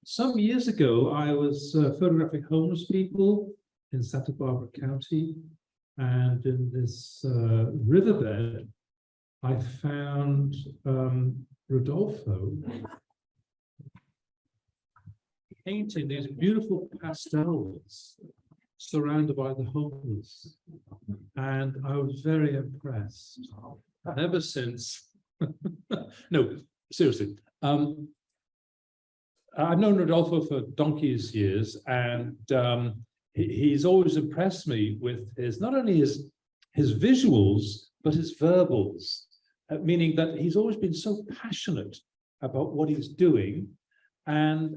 some years ago, I was photographing homeless people in Santa Barbara County, and in this riverbed, I found Rodolfo painting these beautiful pastels surrounded by the homeless, and I was very impressed. And ever since, no, seriously, I've known Rodolfo for donkey's years, and he's always impressed me with his not only his visuals but his verbals, meaning that he's always been so passionate about what he's doing, and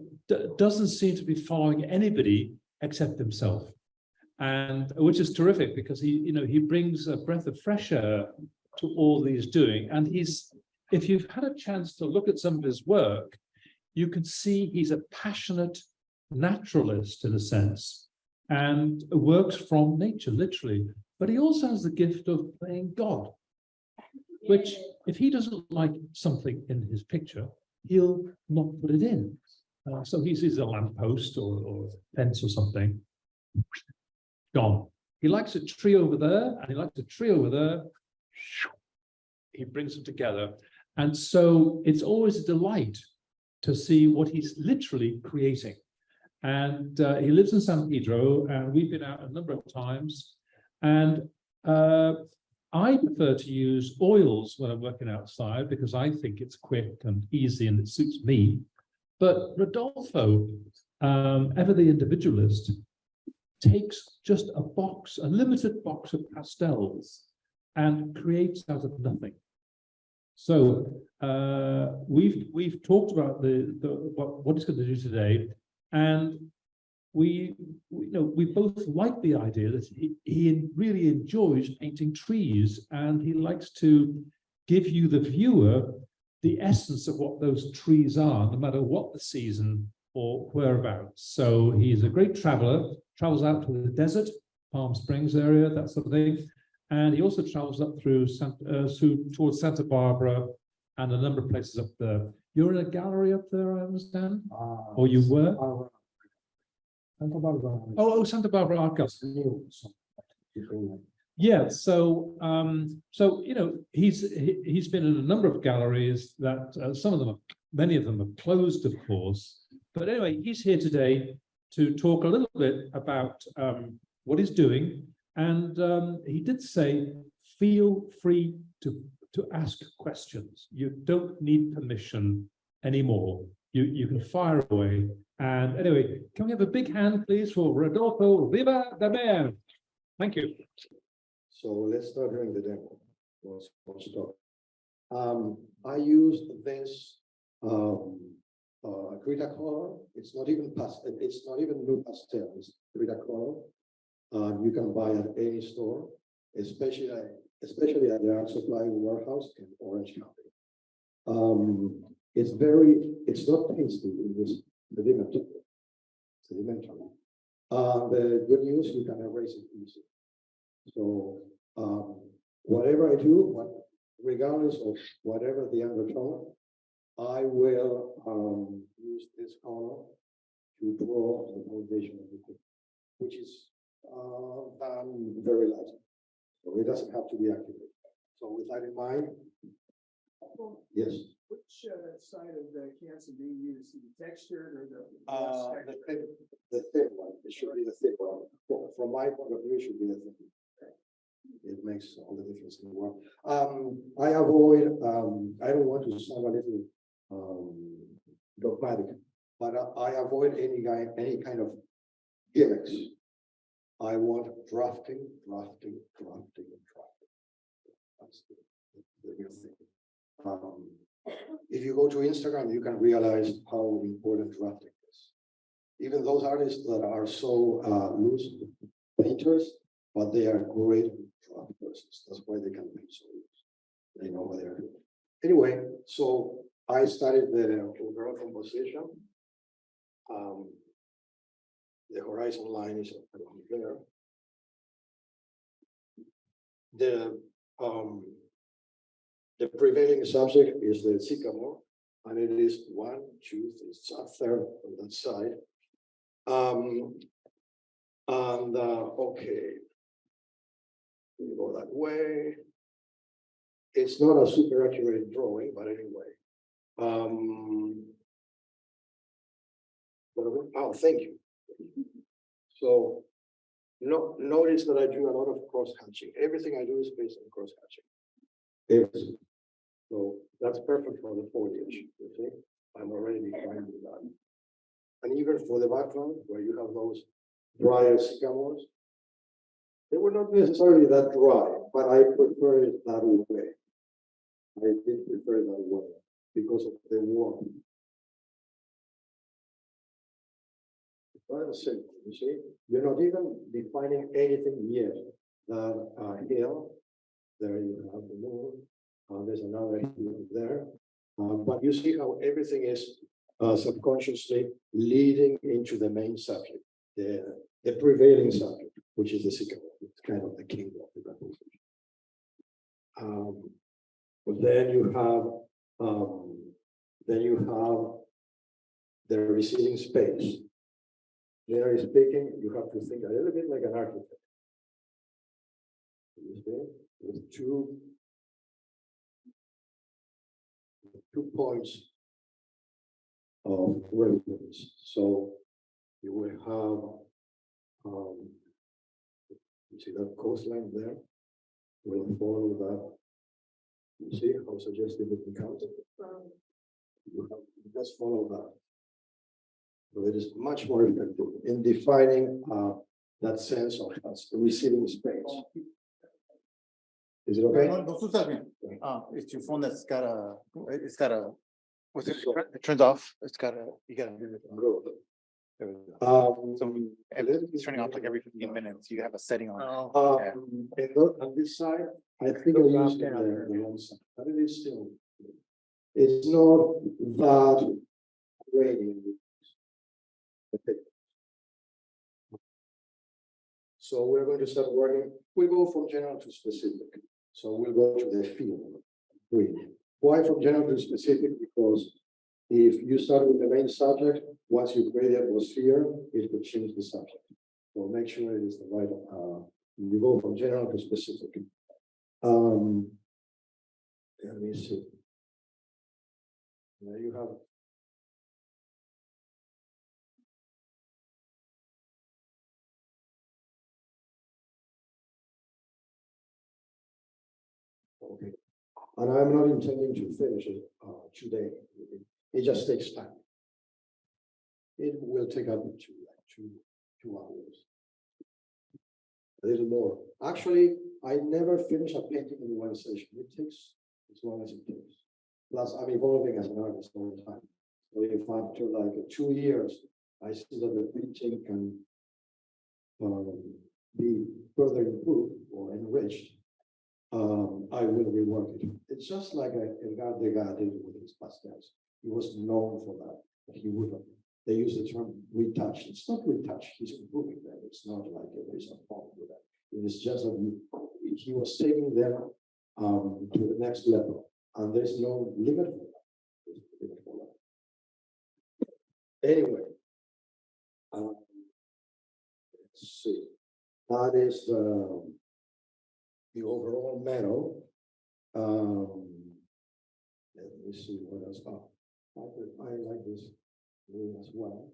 doesn't seem to be following anybody except himself, and which is terrific because he brings a breath of fresh air to all he's doing. And if you've had a chance to look at some of his work, you can see he's a passionate naturalist in a sense, and works from nature, literally. But he also has the gift of playing God, which if he doesn't like something in his picture, he'll not put it in. So he sees a lamppost or a fence or something, gone. He likes a tree over there, and he likes a tree over there. He brings them together. And so it's always a delight to see what he's literally creating. And he lives in San Pedro, and we've been out a number of times. And I prefer to use oils when I'm working outside because I think it's quick and easy and it suits me. But Rodolfo, ever the individualist, takes just a limited box of pastels and creates out of nothing. So we've talked about what he's going to do today, and we both like the idea that he really enjoys painting trees, and he likes to give you, the viewer, the essence of what those trees are, no matter what the season or whereabouts. So he's a great traveler, travels out to the desert, Palm Springs area, that sort of thing. And he also travels up through towards Santa Barbara and a number of places up there. You're in a gallery up there, I understand? Or you were? Santa Barbara. Oh, Santa Barbara Art Gallery. Yeah, so he's been in a number of galleries that many of them are closed, of course. But anyway, he's here today to talk a little bit about what he's doing. And he did say, feel free to ask questions. You don't need permission anymore. You can fire away. And anyway, can we have a big hand, please, for Rodolfo Rivademar? Thank you. So let's start doing the demo. Let's start. I used this Cretacolor. It's not even pastel. It's not even blue pastel. It's Cretacolor. You can buy at any store, especially at the art supply warehouse in Orange County. It's not pasty, it's sedimentary. The good news, you can erase it easily. So whatever I do, regardless of whatever the undertone, I will use this color to draw the foundation of the thing, which is done very lightly. So it doesn't have to be activated. So with that in mind, yes. Which side of the cancer do you use? The textured or the the thin one. It should be the thick one. From my point of view, it should be the thin one. It makes all the difference in the world. I avoid. I don't want to sound a little dogmatic, but I avoid any kind of gimmicks. I want drafting. That's the real thing. If you go to Instagram, you can realize how important drafting is. Even those artists that are so loose painters, but they are great draft persons. That's why they can paint so loose. They know what they're doing. Anyway, so I started the overall composition. The horizon line is around there. The prevailing subject is the sycamore. and it is 1, 2, it's a third on that side. Okay, we go that way. It's not a super accurate drawing, but anyway. Oh, thank you. So notice that I do a lot of cross hatching. Everything I do is based on cross hatching. Everything. So that's perfect for the foliage. You see, I'm already defining that. And even for the background, where you have those drier sycamores, they were not necessarily that dry, but I prefer it that way. I did prefer it that way because of the warmth. Very simple, you see, you're not even defining anything yet. That hill, there you have the moon, there's another hill there. But you see how everything is subconsciously leading into the main subject, the prevailing subject, which is the sycamore. It's kind of the king of the composition. Then you have the receding space. Generally speaking, you have to think a little bit like an architect. You see, with two points of reference. So you will have, you see that coastline there? We'll follow that. You see how suggestive it becomes? You just follow that. So it is much more effective in defining that sense of receiving space. Is it okay? No, tú estás bien. It's your phone that's got a, what's it, it turns off. It's got a, you gotta do it. There we go. So it's turning off like every 15 minutes. You have a setting on it. On this side, I think I used the wrong side, but it is still. It's not that rainy. Okay. So we're going to start working. We go from general to specific. So we'll go to the field. Why from general to specific? Because if you start with the main subject, once you create the atmosphere, it will change the subject. So make sure it is the right. You go from general to specific. Let me see. There you have. Okay. And I'm not intending to finish it today. It just takes time. It will take up to like two hours. A little more. Actually, I never finish a painting in one session. It takes as long as it takes. Plus, I'm evolving as an artist all the time. So if after like 2 years, I see that the painting can be further improved or enriched, I will rework it. It's just like Edgar Degas did with his pastels. He was known for that. He would. They use the term retouch. It's not retouch. He's improving them. It's not like there's a problem with that. It is just that he was taking them to the next level, and there's no limit for that. Anyway, let's see. That is the overall meadow. Let me see what else. I like this green as well.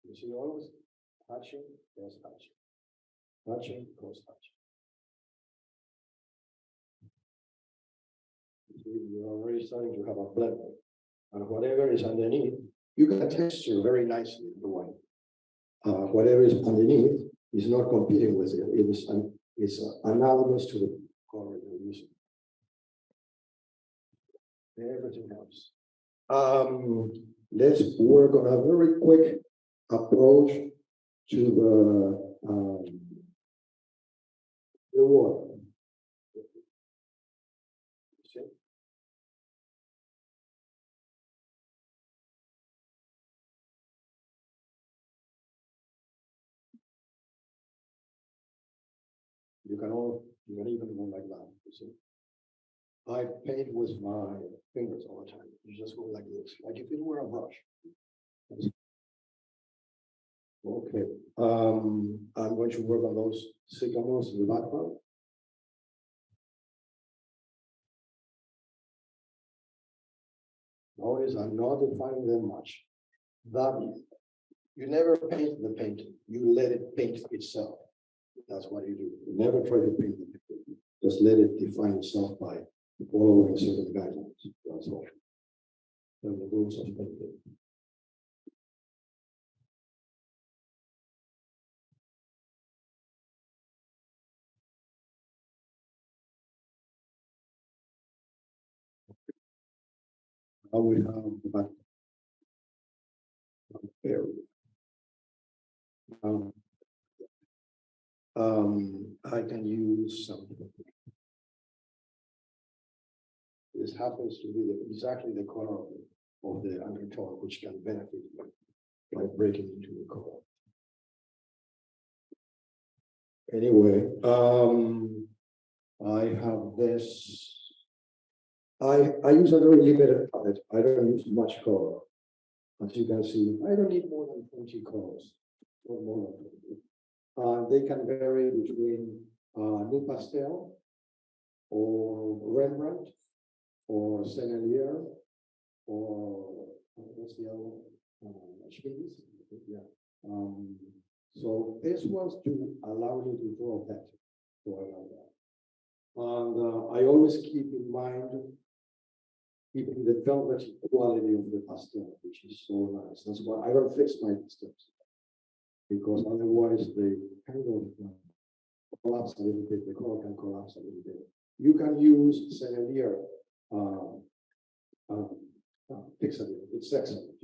You see, always touching, there's touching. Touching, goes touching. You're already starting to have a blend. And whatever is underneath, you can texture very nicely the white. Whatever is underneath is not competing with it. It's analogous to the color you're using. Everything else. Let's work on a very quick approach to the water. See? You can even go like that, you see. I paint with my fingers all the time. You just go like this, like if it were a brush. Okay, I'm going to work on those sycamores in the background. Notice I'm not defining them much. That you never paint the painting, you let it paint itself. That's what you do. You never try to paint the painting. Just let it define itself by following certain guidelines. That's all. And the rules of painting. Now we have the back. Area. I can use something. This happens to be exactly the color of the undertone, which can benefit by breaking into the color. Anyway, I have this. I use a very limited palette. I don't use much color. As you can see, I don't need more than 20 colors, or more than 20. They can vary between new pastel, or Rembrandt, or Sennelier, or what's the other one? Schmidt's? Yeah. So this was to allow you to draw better. So I like that. And I always keep in mind keeping the velvet quality of the pastel, which is so nice. That's why I don't fix my pastels, because otherwise they kind of collapse a little bit. The color can collapse a little bit. You can use Sennelier pixel. It's excellent.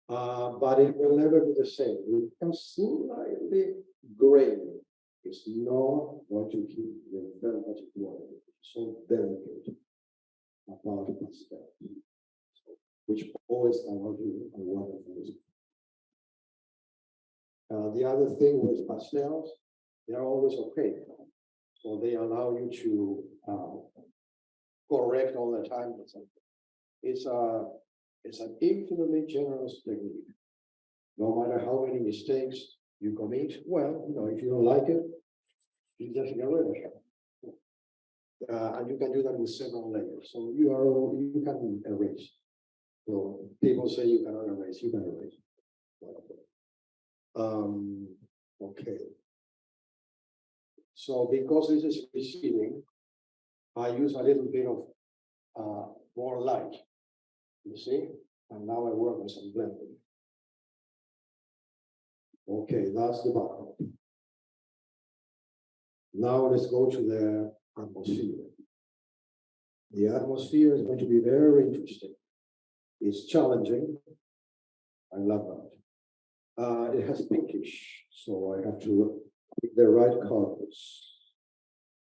But it will never be the same. It becomes slightly gray. It's not what you keep the velvet quality. It's so delicate about pastel, which always allows you a wonderful result. The other thing with pastels, they're always okay. So they allow you to correct all the time. It's an infinitely generous technique. No matter how many mistakes you commit, well, if you don't like it, you just get rid of it. And you can do that with several layers. So you can erase. So people say you cannot erase, you can erase. Okay. So because this is receding, I use a little bit of more light. You see? And now I work with some blending. Okay, that's the background. Now let's go to the atmosphere. The atmosphere is going to be very interesting. It's challenging. I love that. It has pinkish, so I have to pick the right colors.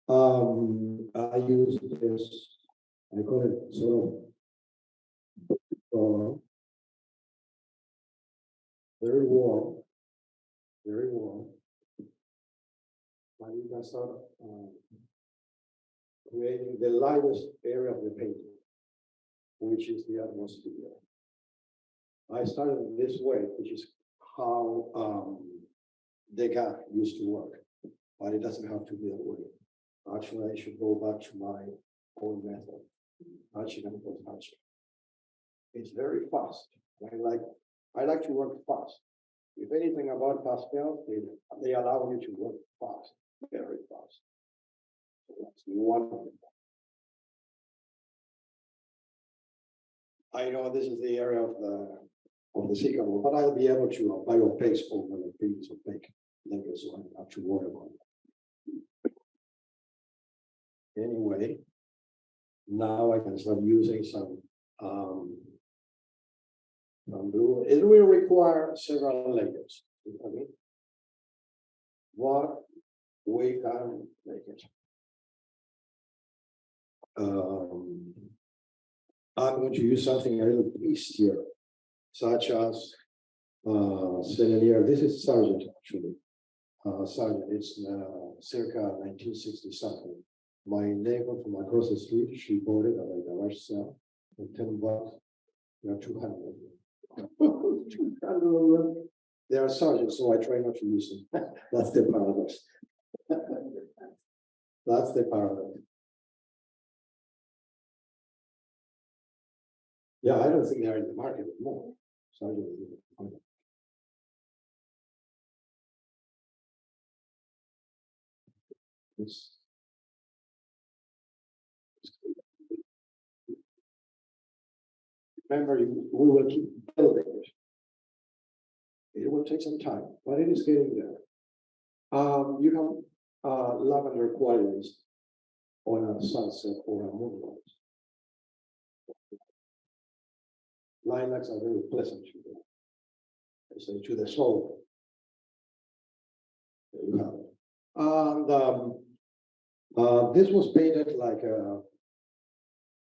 I use this, I call it sort of very warm, very warm. And you can start creating the lightest area of the painting, which is the atmosphere. I started this way, which is how Degas used to work, but it doesn't have to be that way. Actually, I should go back to my own method. It's very fast. I like to work fast. If anything about pastels, they allow you to work fast, very fast. So that's wonderful. I know this is the area of the sycamore, but I'll be able to apply opaque over the previous opaque layer, so I don't have to worry about it. Anyway, now I can start using some blue. It will require several layers. Okay. What we can make it. I'm going to use something a little tastier, such as Sennelier. This is Sargent, actually. Sargent, it's circa 1960 something. My neighbor from across the street, she bought it at a garage sale for $10. There are 200. 200 of them. They are sergeants, so I try not to use them. That's the paradox. That's the paradox. Yeah, I don't think they're in the market anymore. Sergeants. It's remember, we will keep building it. It will take some time, but it is getting there. You have lavender qualities on a sunset or a moonlight. Lilacs are very pleasant to the, I say, to the soul. There you have it. And this was painted like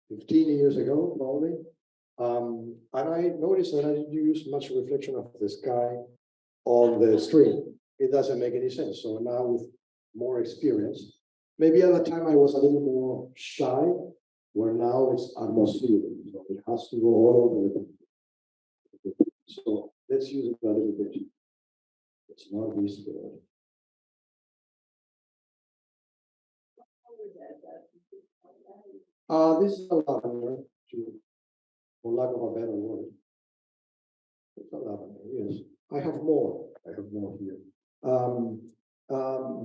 15 years ago, probably. And I noticed that I didn't use much reflection of the sky on the screen. It doesn't make any sense. So now with more experience, maybe at the time I was a little more shy, where now it's atmospheric. So it has to go all over the place. So let's use it a little bit. It's not this good. This is a lavender, for lack of a better word. It's a lavender, yes. I have more here.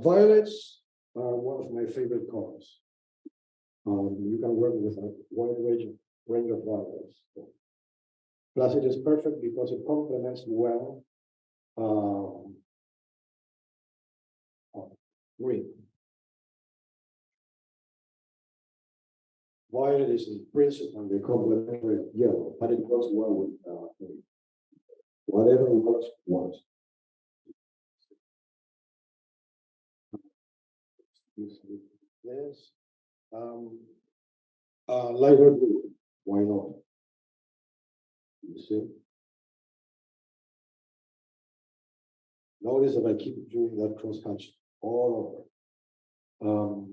Violets are one of my favorite colors. You can work with a wide range of violets. Plus, it is perfect because it complements well green. Violet is in principle the complementary of yellow, but it goes well with green. Whatever works. Yes. Lighter blue. Why not? You see? Notice that I keep doing that cross hatch all over.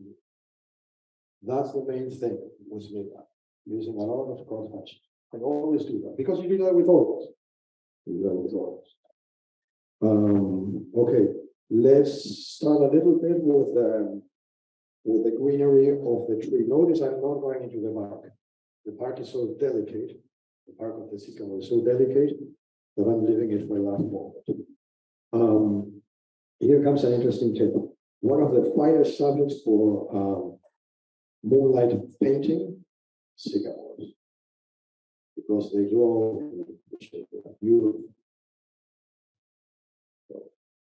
That's the main thing with me, using a lot of cross hatch. I always do that because you do that with all of us. You do that with all of us. Okay, let's start a little bit with the greenery of the tree. Notice I'm not going into the bark. The bark is so delicate. The bark of the sycamore is so delicate that I'm leaving it for the last moment. Here comes an interesting tip. One of the finest subjects for moonlight painting, sycamores, because they glow beautiful. So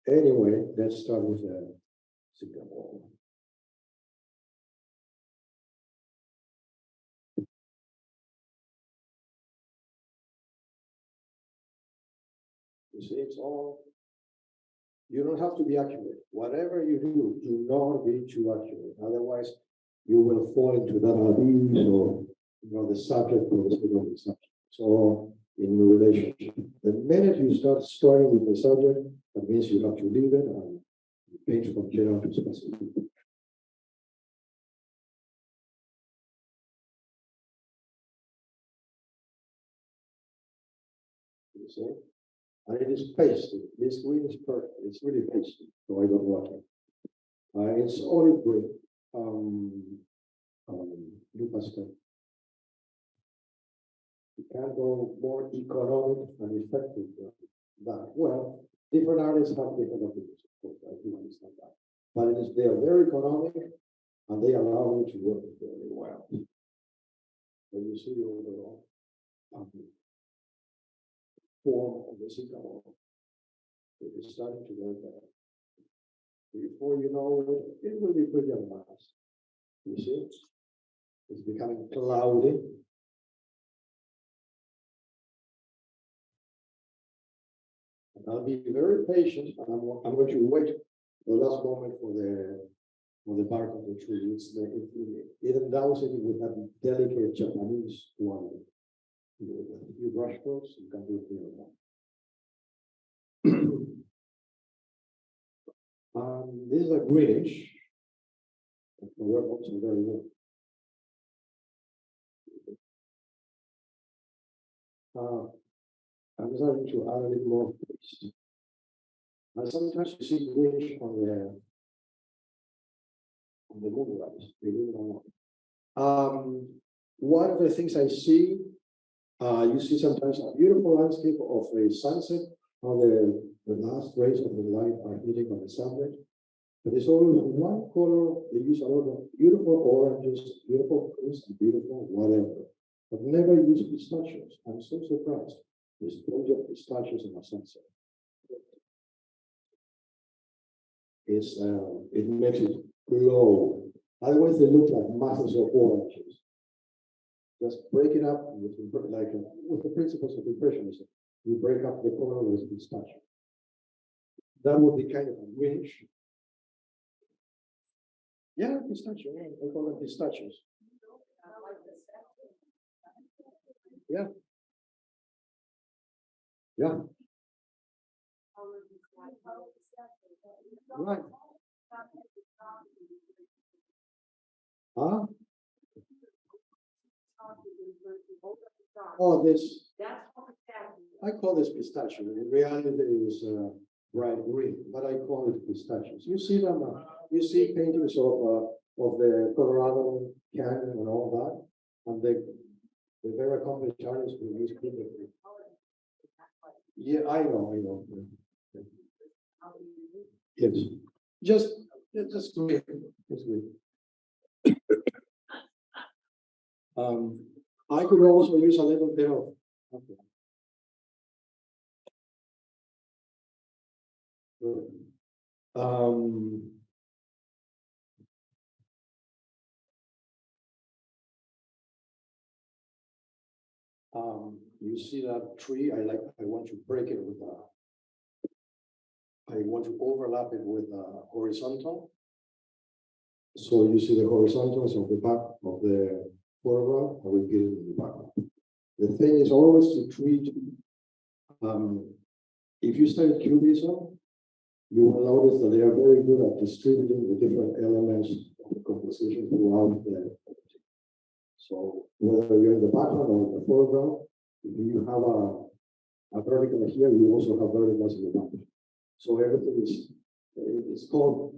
anyway, let's start with the sycamore. You see, it's all, you don't have to be accurate. Whatever you do not be too accurate. Otherwise, you will fall into that or the subject or the state of the subject. So in a relationship, the minute you start starting with the subject, that means you have to leave it and paint from general to specific. You see? And it is pasty. This green is perfect. It's really pasty. So I got lucky. It's olive green. Blue pastel. You can go more economic and effective than that. Well, different artists have different opinions, of course. I do understand that. But they are very economic and they allow me to work very well. So you see the overall form of the sycamore. It is starting to get better. Before you know it, it will be pretty advanced. You see? It's becoming cloudy. And I'll be very patient, and I'm going to wait the last moment for the bark of the tree. It endows it with a delicate Japanese one. If you brush strokes, you can do it here. This is a greenish. The web also very well. I'm starting to add a little more. And sometimes you see greenish on the moonrise, believe it or not. One of the things I see, you see sometimes a beautiful landscape of a sunset, how the last rays of the light are hitting on the sunset. But there's always one color, they use a lot of beautiful oranges, beautiful pinks, and beautiful whatever. But never use pistachios. I'm so surprised. There's plenty of pistachios in a sunset. It makes it glow. Otherwise, they look like masses of oranges. Just break it up with the principles of impressionism. You break up the color with pistachio. That would be kind of a greenish. Yeah, pistachio. Yeah, I call them pistachios. Yeah. Yeah. Right. Huh? Oh, this. I call this pistachio. In reality, it is bright green, but I call it pistachios. You see them. You see paintings of the Colorado Canyon and all that, and the very accomplished artists who use people. Yeah, I know. Yes, just great. Just great. I could also use a little bit of. Okay. You see that tree? I want to break it with I want to overlap it with horizontal. So you see the horizontals of the back of the foreground, I repeat it in the background. The thing is always to treat, if you study Cubism, you will notice that they are very good at distributing the different elements of the composition throughout the. So whether you're in the background or in the foreground, if you have a vertical here, you also have verticals in the background. So everything is, it's called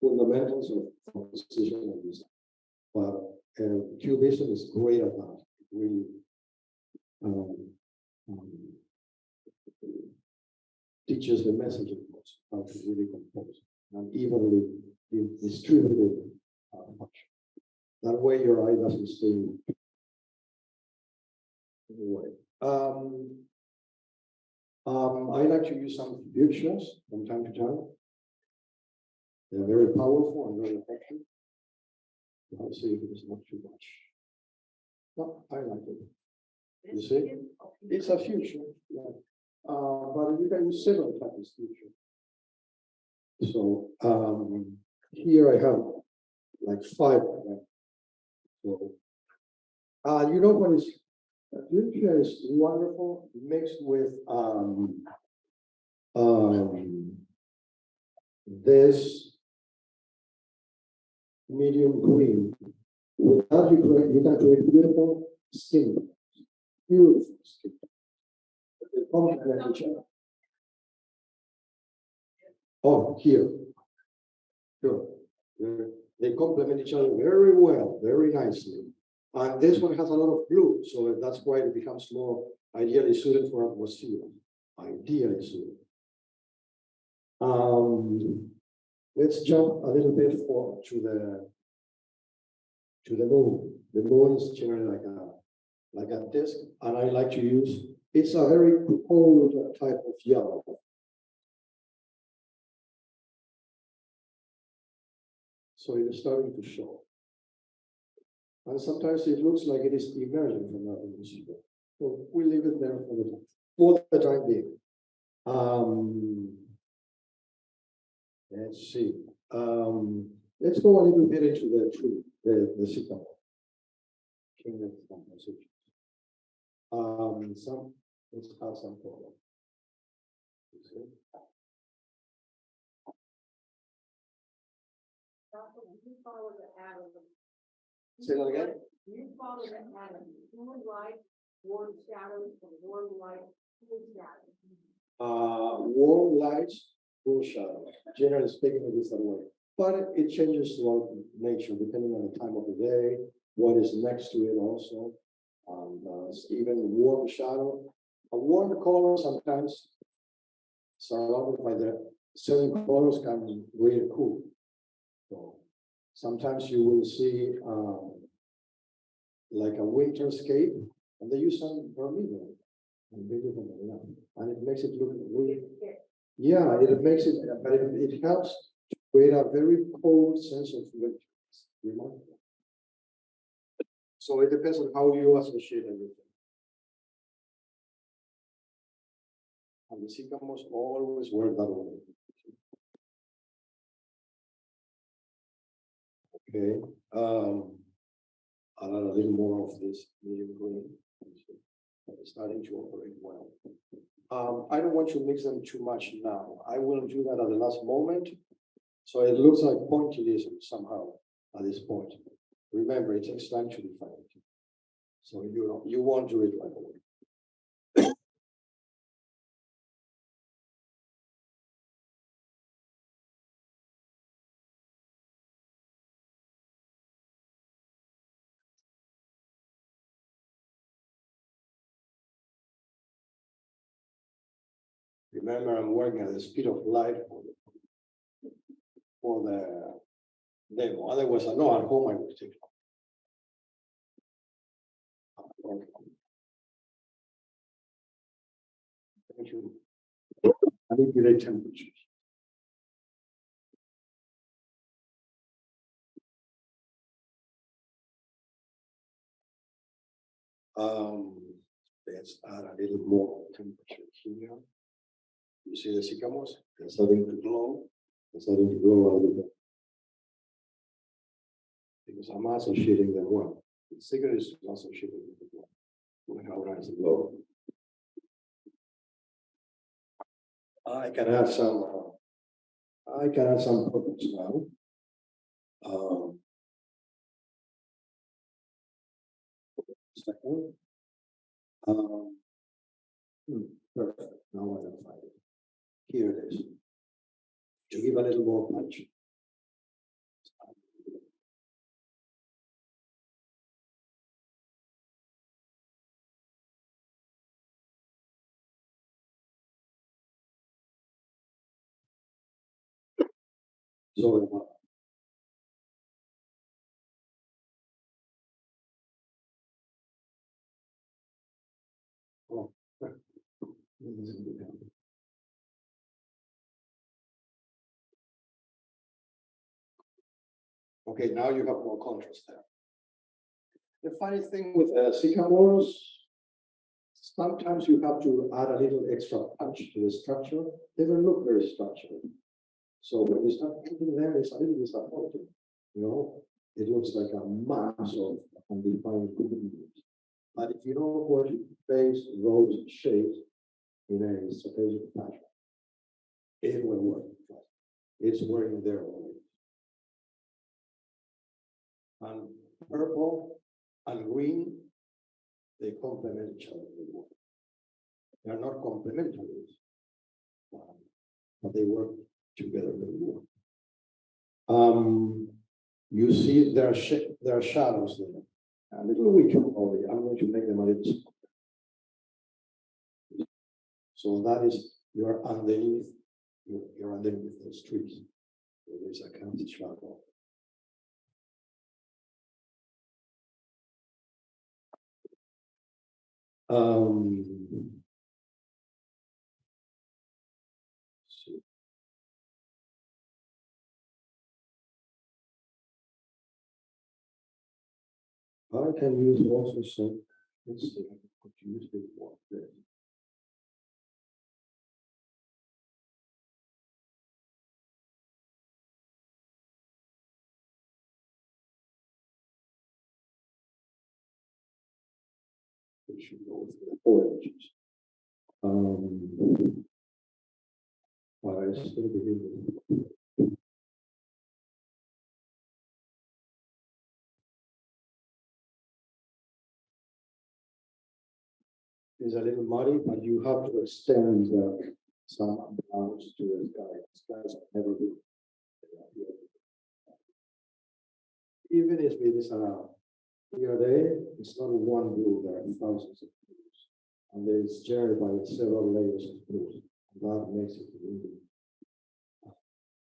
fundamentals of composition and design. But Cubism is great at that. It really teaches the message, of course, how to really compose and evenly distributed function. That way your eye doesn't stay anyway. I like to use some fuchsias from time to time. They're very powerful and very effective. I'll see if it is not too much. No, I like it. You see? It's a fuchsia. Yeah. But you can use several types of fuchsia. So here I have like 5 of them. So you know what is fuchsia is wonderful mixed with this medium green. With that you can create beautiful skin. Beautiful skin. They complement each other. Oh, here. Sure. They complement each other very well, very nicely. And this one has a lot of blue, so that's why it becomes more ideally suited for atmosphere. Ideally suited. Let's jump a little bit to the moon. The moon is generally like a disc, and I like to use. It's a very cold type of yellow. So it is starting to show. And sometimes it looks like it is emerging from that atmosphere. So we leave it there for the time being. Let's see. Let's go a little bit into the tree, the sycamore. Kingdom composition. Let's add some color. follow the atom. Say that again? You follow the atom, cool light, warm shadows, and warm light, cool shadows. Warm lights, cool shadows. Generally speaking, it is that way. But it changes throughout nature depending on the time of the day, what is next to it also. Even warm shadow, a warm color sometimes surrounded by the certain colors can be really cool. So sometimes you will see like a winter scape, and they use some vermilion. And it makes it look really, yeah, it makes it, but it helps to create a very cold sense of winter. Remarkable. So it depends on how you associate everything. And the sycamores always work that way. Okay, I'll add a little more of this medium green. It's starting to operate well. I don't want to mix them too much now. I will do that at the last moment. So it looks like pointillism somehow at this point. Remember, it takes time to define it. So you won't do it right away. Remember, I'm working at the speed of light for the demo. Otherwise, I know at home I would take it. Thank you. Manipulate temperatures. Let's add a little more temperature here. You see the sycamores? They're starting to glow. They're starting to glow a little bit. Because I'm associating them well. The cigarette is associated with the glow. Look how nice the glow. I can add some purples now. Second. Perfect. Now I can find it. Here it is. To give a little more punch. Sorry about that. Oh. Okay, now you have more contrast there. The funny thing with sycamores, sometimes you have to add a little extra punch to the structure. They don't look very structured. So when you start putting them, it's a little disappointing. You know, it looks like a mass of undefined ingredients. But if you know where to place those shapes in a strategic fashion, it will work. It's working there already. And purple and green, they complement each other very well. They are not complementary, but they work together very well. You see there are shadows there, a little weaker probably. I'm going to make them a little smaller. So that is you're underneath those trees. So there's a kind of shadow. I can use also some, let's see, I could use the one there. It should go with the oranges. But I still believe is a little muddy, but you have to extend some amounts to the sky. Skies never do. Even if it is a clear day, it's not one blue, there are thousands of blues. And there is generated by several layers of blues. That makes it really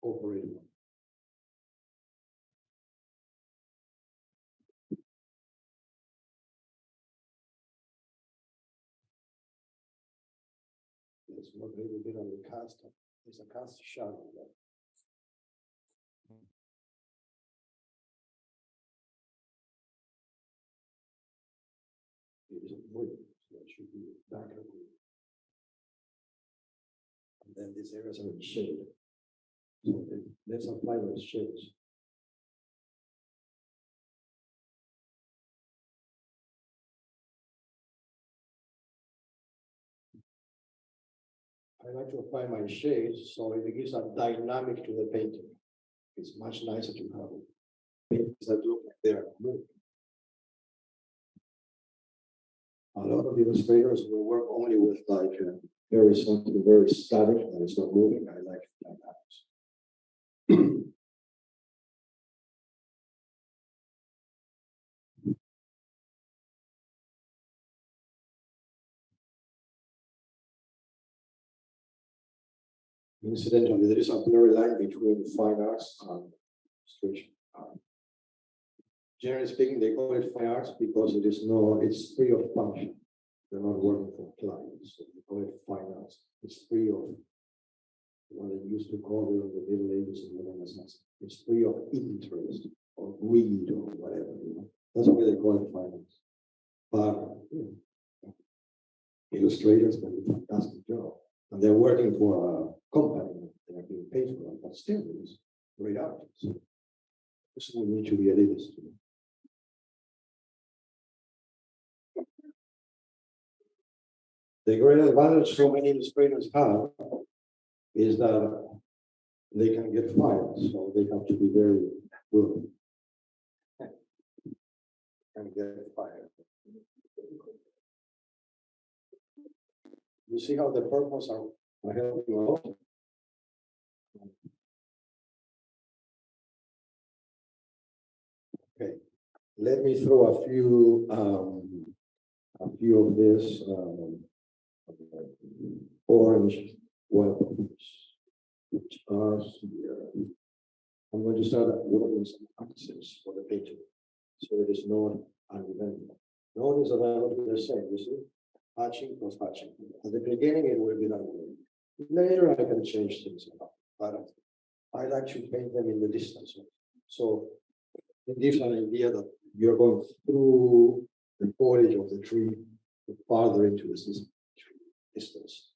operable. Let's look a little bit on the cast. There's a cast shadow there. It is a blue, so it should be darker blue. And then these areas are in shade. So let's apply those shades. I like to apply my shades so it gives a dynamic to the painting. It's much nicer to have paintings that look like they're moving. A lot of illustrators will work only with like very something very static that is not moving. I like dynamics. Incidentally, there is a blurry line between fine arts and illustration. Generally speaking, they call it fine arts because it's free of function. They're not working for clients, so they call it fine arts. It's free of what they used to call during the Middle Ages and the Renaissance. It's free of interest or greed or whatever. That's why they call it fine arts. But illustrators do a fantastic job. And they're working for a company, they're being paid for them, but still it's great art. So we need to be elitist. The great advantage so many illustrators have is that they can get fired, so they have to be very good. And get fired. You see how the purples are helping out? Okay, let me throw a few of this orange weapons, which are here. I'm going to start working some accents for the painting, so it is not uneventful. Notice that I will do the same, you see? Hatching plus hatching. At the beginning, it will be that way. Later, I can change things about, but I like to paint them in the distance. So it gives an idea that you're going through the foliage of the tree farther into the distance.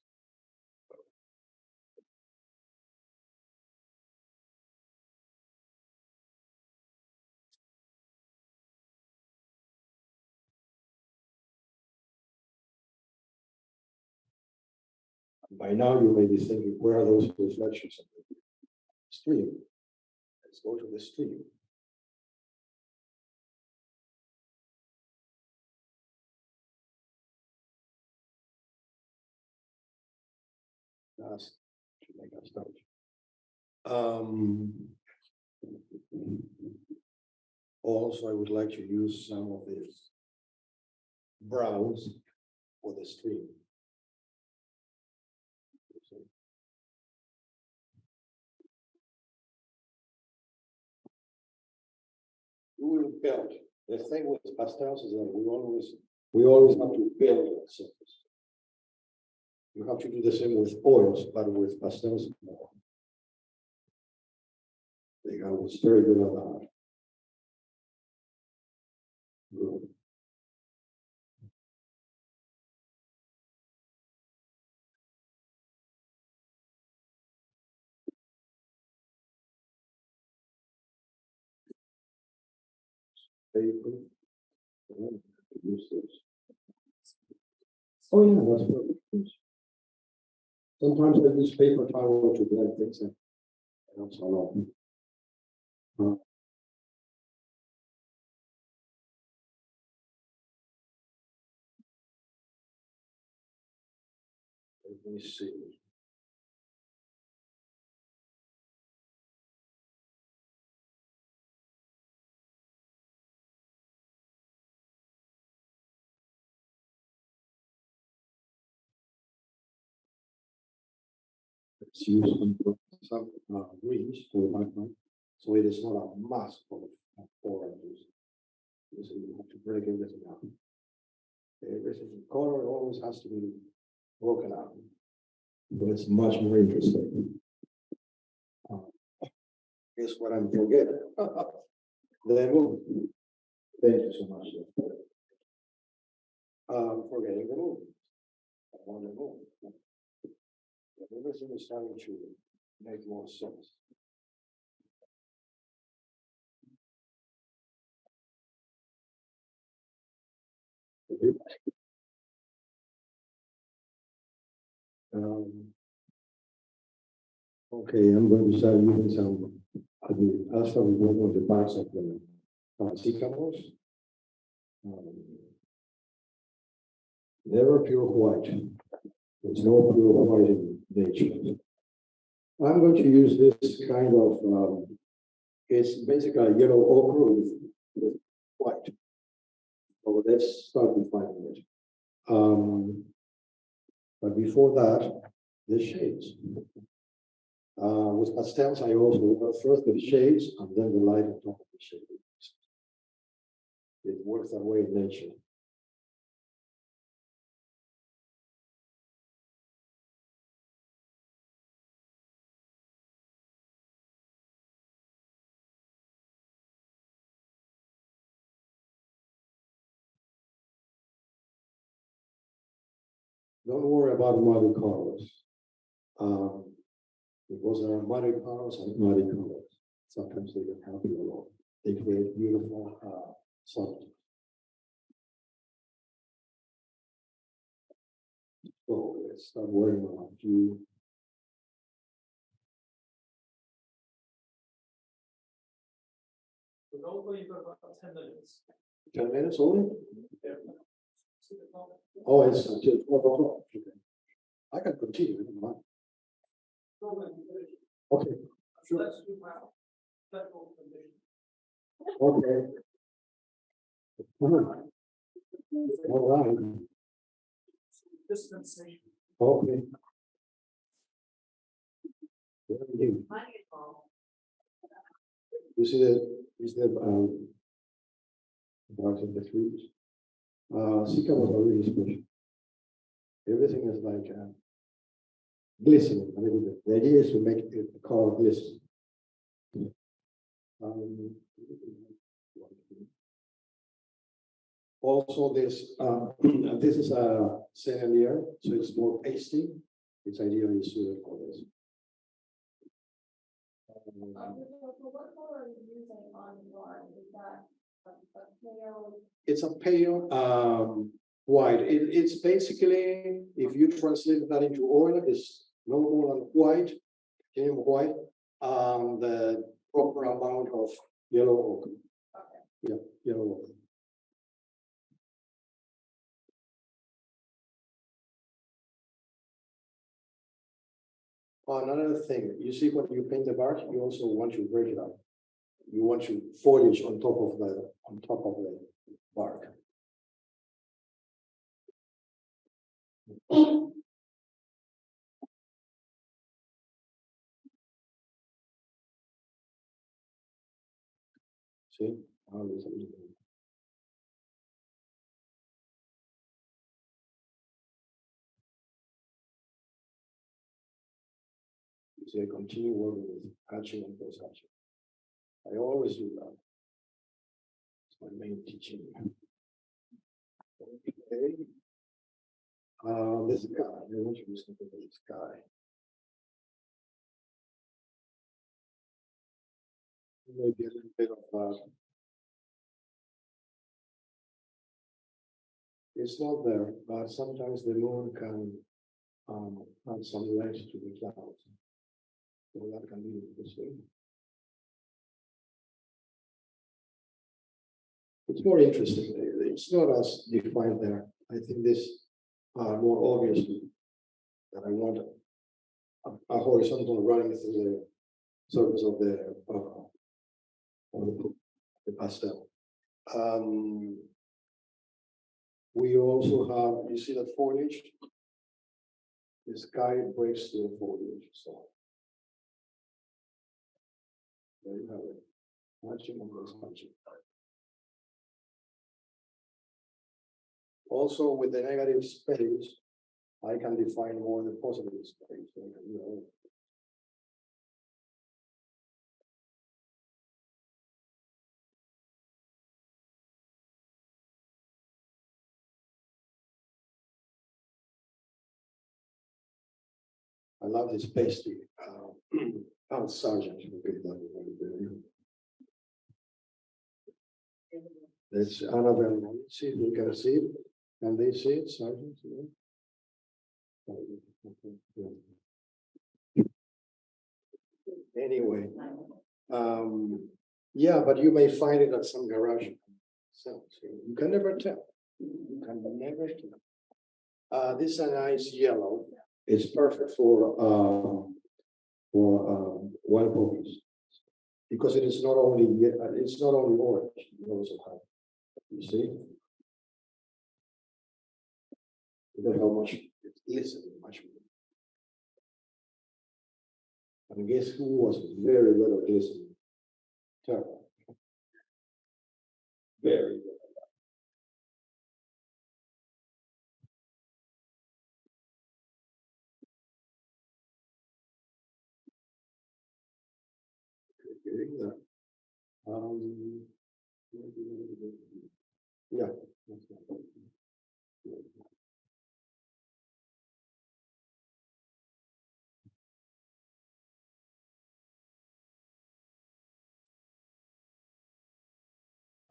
By now, you may be thinking, where are those reflections of the stream? Let's go to the stream. That's to make us start. Also, I would like to use some of these browns for the stream. We will build. The thing with pastels is that we always have to build the surface. You have to do the same with oils, but with pastels more. The guy was very good at that. Good. Paper. Use this. Oh yeah, that's perfect. Sometimes I use paper towel to blend things in. Helps a lot. Let me see. Let's use some greens for background, so it is not a mass of oranges. So you have to break everything up. Everything, color always has to be broken up, but it's much more interesting. Guess what I'm forgetting? The moon. Thank you so much. Forgetting the moon. I want the moon. Everything is starting to make more sense. Okay, I'm going to start using some. I'll start with one of the parts of the sycamores. Never pure white. There's no pure white in nature. I'm going to use this kind of, it's basically a yellow ochre with white. So let's start defining it. But before that, the shades. With pastels, I also have first the shades and then the light on top of the shade. It works that way in nature. Don't worry about muddy colors. Because there are muddy colors and muddy colors. Sometimes they can help you a lot. They create beautiful subjects. So let's start worrying on a few. Rodolfo, you've got about 10 minutes. 10 minutes only? Yeah. Oh, it's just 12 o'clock. Okay. I can continue. Never mind. Okay. Sure. Okay. All right. Dispensation. Okay. Very good. You see the barks of the trees? Sycamores are really special. Everything is like glistening a little bit. The idea is to make the color glisten. Also, this this is a chandelier, so it's more pasty. Its ideally suited for this. What color are you using on your, is that a pale? It's a pale white. It's basically, if you translate that into oil, it's no more than white, came white, the proper amount of yellow ochre. Okay. Yeah, yellow ochre. Another thing, you see when you paint the bark, you also want to break it up. You want to foliage on top of the bark. See how this is. So I continue working with hatching and post hatching. I always do that. It's my main teaching. Okay. This guy, I want you to listen to this guy. Maybe a little bit of it's not there, but sometimes the moon can add some light to the clouds. So that can be interesting. It's more interesting. It's not as defined there. I think this more obviously that I want. want a horizontal running through the surface of the pastel. We also have, you see that foliage? The sky breaks through the foliage, so. There you have it. Matching and cross matching. Also, with the negative space, I can define more the positive space. You know. I love this pasty. Sergeant. It's Annabelle. See if you can see it. Can they see it, Sergeant? Anyway, yeah, but you may find it at some garage. So you can never tell. You can never tell. This is a nice yellow. It's perfect for wild poppies because it is not only it's not only orange. You also have. You see. Look at how much it is much more. And guess who was very good at this? Terrible. Very good. Getting that. Yeah.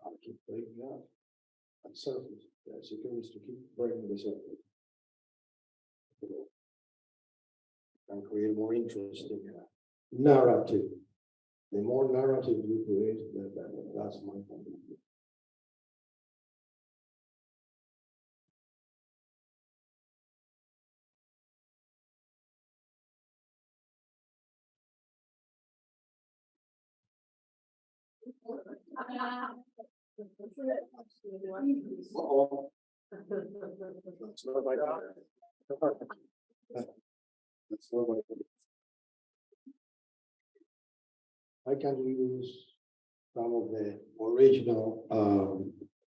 I'll keep bringing it up. And surface. Yes, you can just keep bringing the surface. And create more interesting narrative. The more narrative you create, the better. That's my point of view. Uh-oh. That's not my daughter. That's not my daughter. I can use some of the original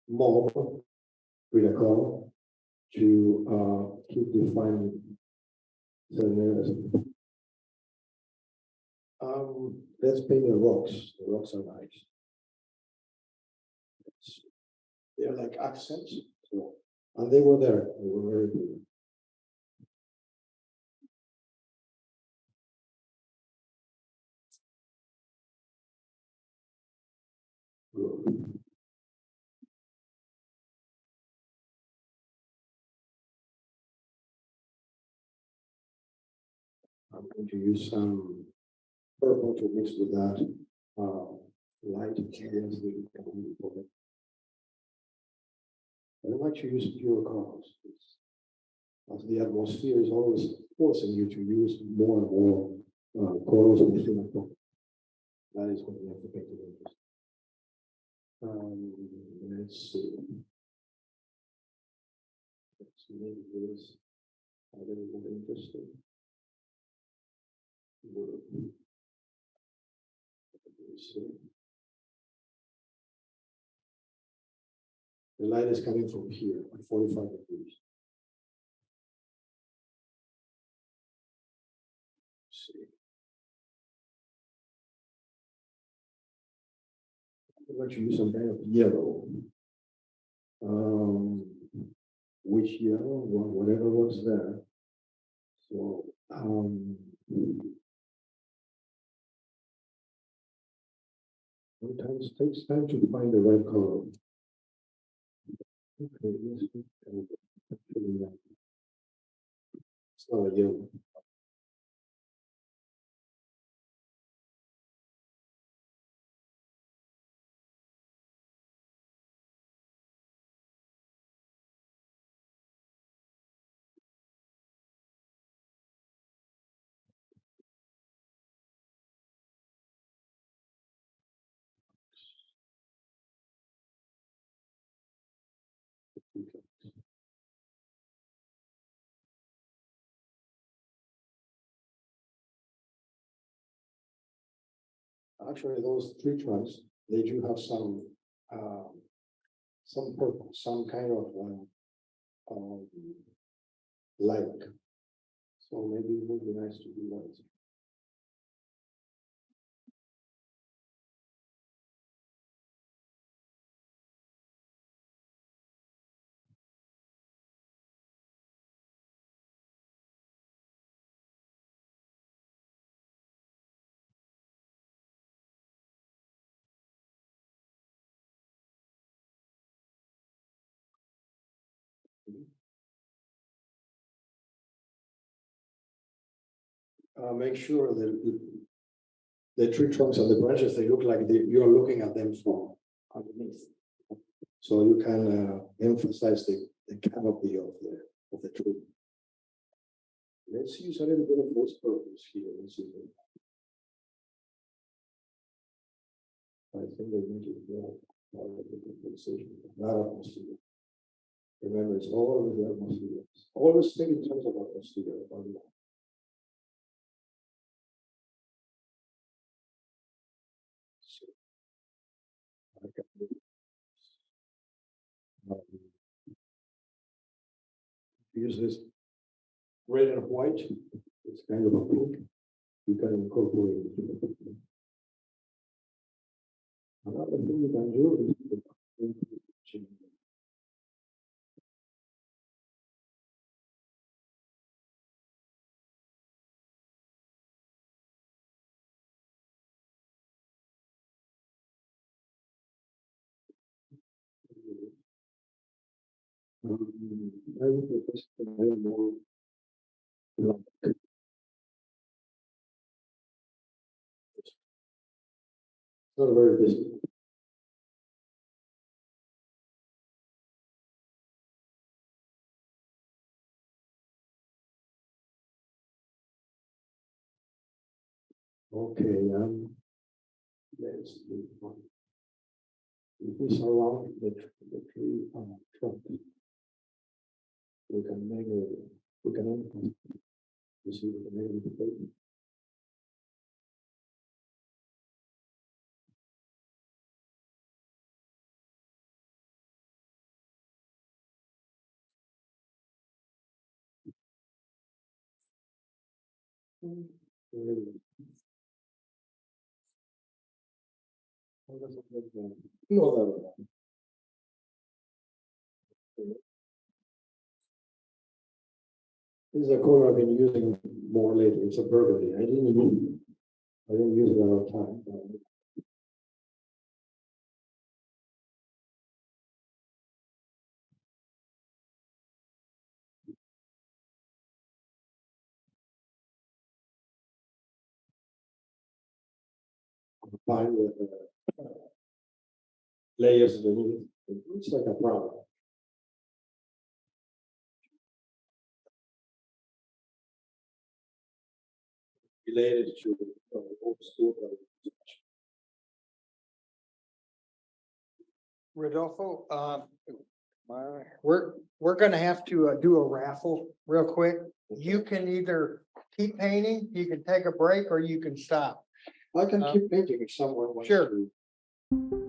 mob with a color to keep defining certain areas. Let's paint the rocks. The rocks are nice. They're like accents. So, and they were there. They were very good. I'm going to use some purple to mix with that light. I don't like to use pure colors. As the atmosphere is always forcing you to use more and more colors within a color. That is what we have to pay attention to. Let's see. Let's make this a little more interesting. The light is coming from here at 45 degrees. Let's see. I'm going to use some kind of yellow. Which yellow, whatever was there. So sometimes it takes time to find the right color. Okay, yes, it's not a yellow. actually, those tree trunks, they do have some purpose, some kind of, like. So maybe it would be nice to do that. Make sure that the tree trunks and the branches, they look like you are looking at them from underneath. So you can emphasize the canopy of the tree. Let's use a little bit of force purpose here. Let's see. I think they need to go not atmosphere. Remember, it's always the atmosphere. Always think in terms of atmosphere. Use this red and white. It's kind of a pink. You can incorporate it. Another thing you can do is I would request to have more like not very busy. Okay, let's move on. If we surround the tree trunk, we can make we can you see we can make it. No, this is a color I've been using more lately. It's a burgundy. I didn't use it a lot of time. Combined with layers underneath. It's like a brown. Related to old school. Rodolfo, we're gonna have to do a raffle real quick. You can either keep painting, you can take a break, or you can stop. I can keep painting if someone wants Sure. to.